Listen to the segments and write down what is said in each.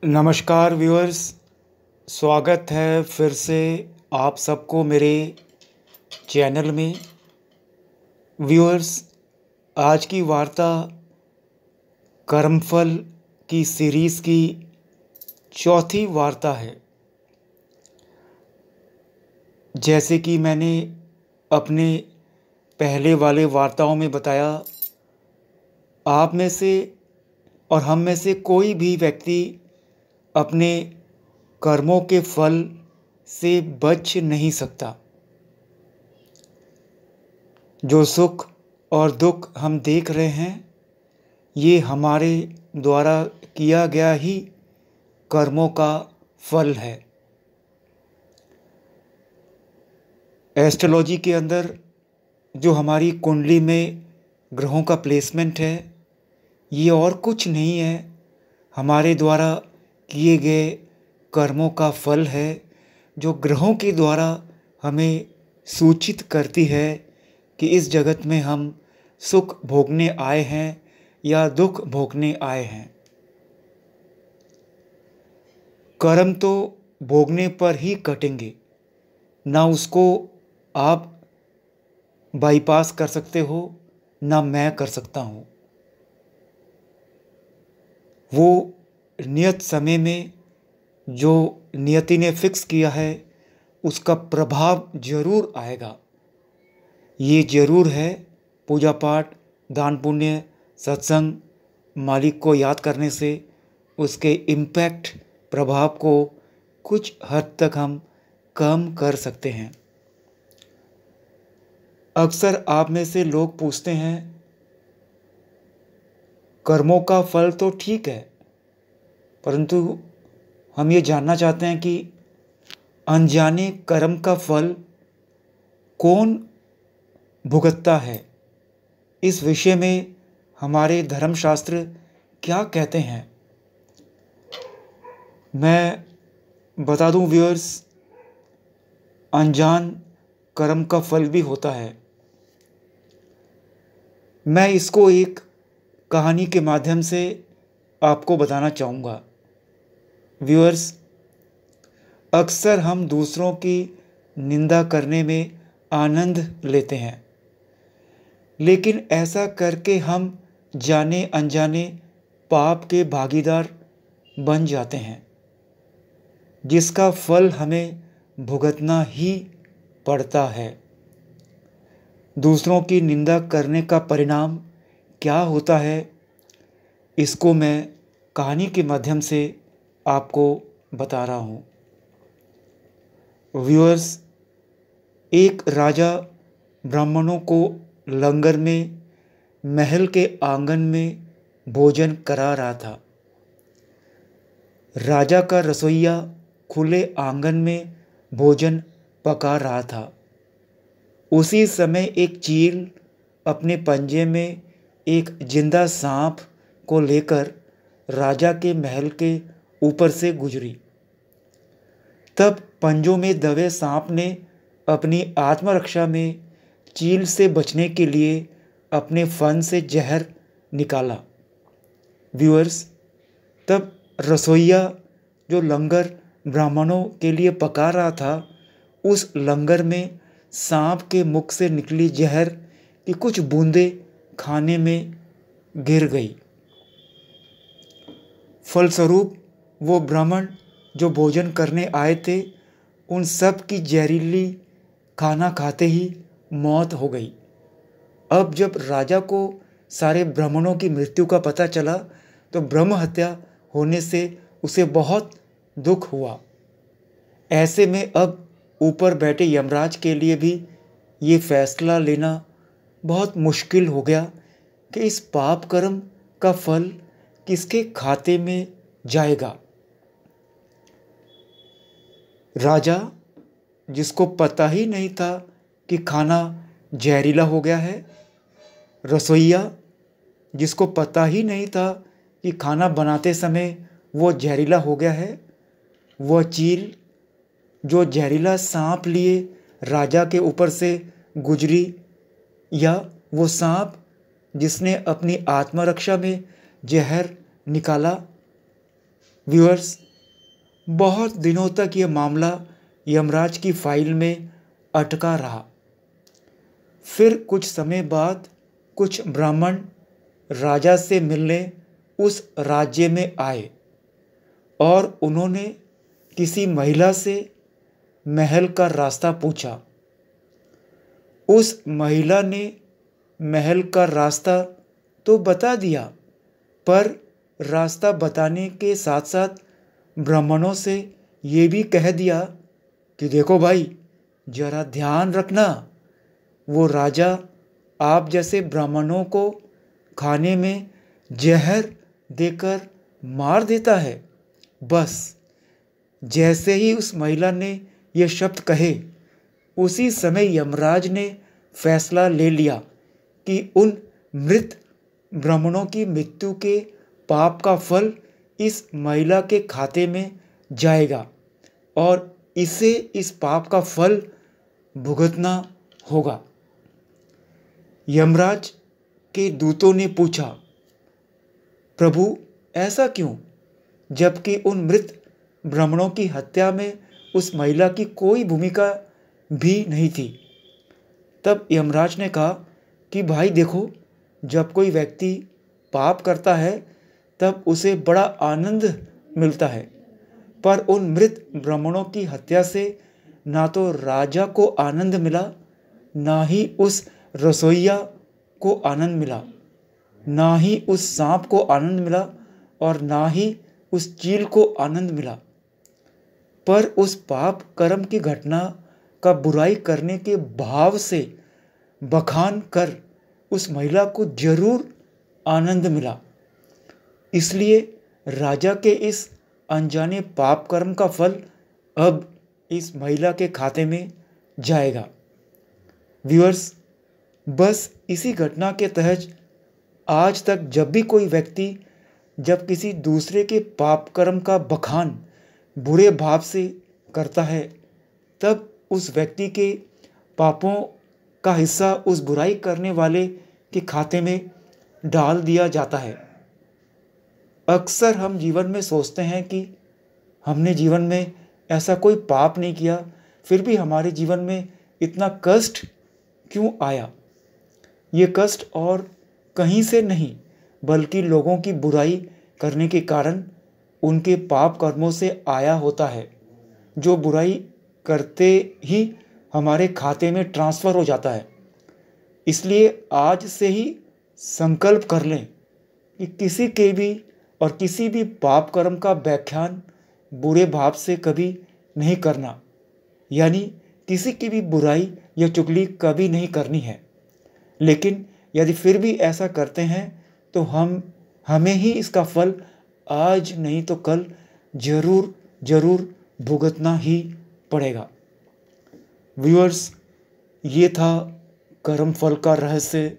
नमस्कार व्यूअर्स। स्वागत है फिर से आप सबको मेरे चैनल में। व्यूअर्स, आज की वार्ता कर्मफल की सीरीज़ की चौथी वार्ता है। जैसे कि मैंने अपने पहले वाले वार्ताओं में बताया, आप में से और हम में से कोई भी व्यक्ति अपने कर्मों के फल से बच नहीं सकता। जो सुख और दुख हम देख रहे हैं, ये हमारे द्वारा किया गया ही कर्मों का फल है। एस्ट्रोलॉजी के अंदर जो हमारी कुंडली में ग्रहों का प्लेसमेंट है, ये और कुछ नहीं है, हमारे द्वारा किए गए कर्मों का फल है, जो ग्रहों के द्वारा हमें सूचित करती है कि इस जगत में हम सुख भोगने आए हैं या दुख भोगने आए हैं। कर्म तो भोगने पर ही कटेंगे, ना उसको आप बाईपास कर सकते हो, ना मैं कर सकता हूँ। वो नियत समय में जो नियति ने फिक्स किया है, उसका प्रभाव जरूर आएगा। ये जरूर है, पूजा पाठ, दान पुण्य, सत्संग, मालिक को याद करने से उसके इम्पैक्ट, प्रभाव को कुछ हद तक हम कम कर सकते हैं। अक्सर आप में से लोग पूछते हैं, कर्मों का फल तो ठीक है, परंतु हम ये जानना चाहते हैं कि अनजाने कर्म का फल कौन भुगतता है। इस विषय में हमारे धर्मशास्त्र क्या कहते हैं। मैं बता दूं व्यूअर्स, अनजान कर्म का फल भी होता है। मैं इसको एक कहानी के माध्यम से आपको बताना चाहूँगा। व्यूअर्स, अक्सर हम दूसरों की निंदा करने में आनंद लेते हैं, लेकिन ऐसा करके हम जाने अनजाने पाप के भागीदार बन जाते हैं, जिसका फल हमें भुगतना ही पड़ता है। दूसरों की निंदा करने का परिणाम क्या होता है, इसको मैं कहानी के माध्यम से आपको बता रहा हूँ। व्यूअर्स, एक राजा ब्राह्मणों को लंगर में महल के आंगन में भोजन करा रहा था। राजा का रसोइया खुले आंगन में भोजन पका रहा था। उसी समय एक चील अपने पंजे में एक जिंदा सांप को लेकर राजा के महल के ऊपर से गुजरी। तब पंजों में दबे सांप ने अपनी आत्मरक्षा में चील से बचने के लिए अपने फन से जहर निकाला। व्यूअर्स, तब रसोइया जो लंगर ब्राह्मणों के लिए पका रहा था, उस लंगर में सांप के मुख से निकली जहर की कुछ बूंदें खाने में गिर गई। फलस्वरूप वो ब्राह्मण जो भोजन करने आए थे, उन सब की जहरीली खाना खाते ही मौत हो गई। अब जब राजा को सारे ब्राह्मणों की मृत्यु का पता चला, तो ब्रह्म हत्या होने से उसे बहुत दुख हुआ। ऐसे में अब ऊपर बैठे यमराज के लिए भी ये फैसला लेना बहुत मुश्किल हो गया कि इस पाप कर्म का फल किसके खाते में जाएगा। राजा, जिसको पता ही नहीं था कि खाना जहरीला हो गया है, रसोइया, जिसको पता ही नहीं था कि खाना बनाते समय वो जहरीला हो गया है, वह चील जो जहरीला सांप लिए राजा के ऊपर से गुजरी, या वो सांप जिसने अपनी आत्मरक्षा में जहर निकाला, व्यूअर्स, बहुत दिनों तक ये मामला यमराज की फाइल में अटका रहा। फिर कुछ समय बाद कुछ ब्राह्मण राजा से मिलने उस राज्य में आए और उन्होंने किसी महिला से महल का रास्ता पूछा। उस महिला ने महल का रास्ता तो बता दिया, पर रास्ता बताने के साथ साथ ब्राह्मणों से ये भी कह दिया कि देखो भाई, जरा ध्यान रखना, वो राजा आप जैसे ब्राह्मणों को खाने में जहर देकर मार देता है। बस जैसे ही उस महिला ने ये शब्द कहे, उसी समय यमराज ने फैसला ले लिया कि उन मृत ब्राह्मणों की मृत्यु के पाप का फल इस महिला के खाते में जाएगा और इसे इस पाप का फल भुगतना होगा। यमराज के दूतों ने पूछा, प्रभु ऐसा क्यों, जबकि उन मृत ब्राह्मणों की हत्या में उस महिला की कोई भूमिका भी नहीं थी। तब यमराज ने कहा कि भाई देखो, जब कोई व्यक्ति पाप करता है तब उसे बड़ा आनंद मिलता है, पर उन मृत ब्राह्मणों की हत्या से ना तो राजा को आनंद मिला, ना ही उस रसोइया को आनंद मिला, ना ही उस सांप को आनंद मिला और ना ही उस चील को आनंद मिला। पर उस पाप कर्म की घटना का बुराई करने के भाव से बखान कर उस महिला को जरूर आनंद मिला। इसलिए राजा के इस अनजाने पाप कर्म का फल अब इस महिला के खाते में जाएगा। व्यूअर्स, बस इसी घटना के तहत आज तक जब भी कोई व्यक्ति जब किसी दूसरे के पाप कर्म का बखान बुरे भाव से करता है, तब उस व्यक्ति के पापों का हिस्सा उस बुराई करने वाले के खाते में डाल दिया जाता है। अक्सर हम जीवन में सोचते हैं कि हमने जीवन में ऐसा कोई पाप नहीं किया, फिर भी हमारे जीवन में इतना कष्ट क्यों आया। ये कष्ट और कहीं से नहीं, बल्कि लोगों की बुराई करने के कारण उनके पाप कर्मों से आया होता है, जो बुराई करते ही हमारे खाते में ट्रांसफ़र हो जाता है। इसलिए आज से ही संकल्प कर लें कि किसी के भी और किसी भी पाप कर्म का व्याख्यान बुरे भाव से कभी नहीं करना, यानी किसी की भी बुराई या चुगली कभी नहीं करनी है। लेकिन यदि फिर भी ऐसा करते हैं तो हमें ही इसका फल आज नहीं तो कल जरूर भुगतना ही पड़ेगा। व्यूअर्स, ये था कर्म फल का रहस्य,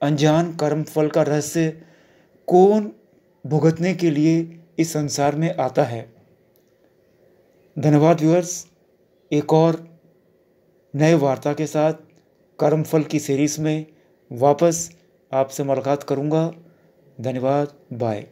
अनजान कर्म फल का रहस्य कौन भुगतने के लिए इस संसार में आता है। धन्यवाद व्यूअर्स। एक और नए वार्ता के साथ कर्म फल की सीरीज़ में वापस आपसे मुलाकात करूँगा। धन्यवाद, बाय।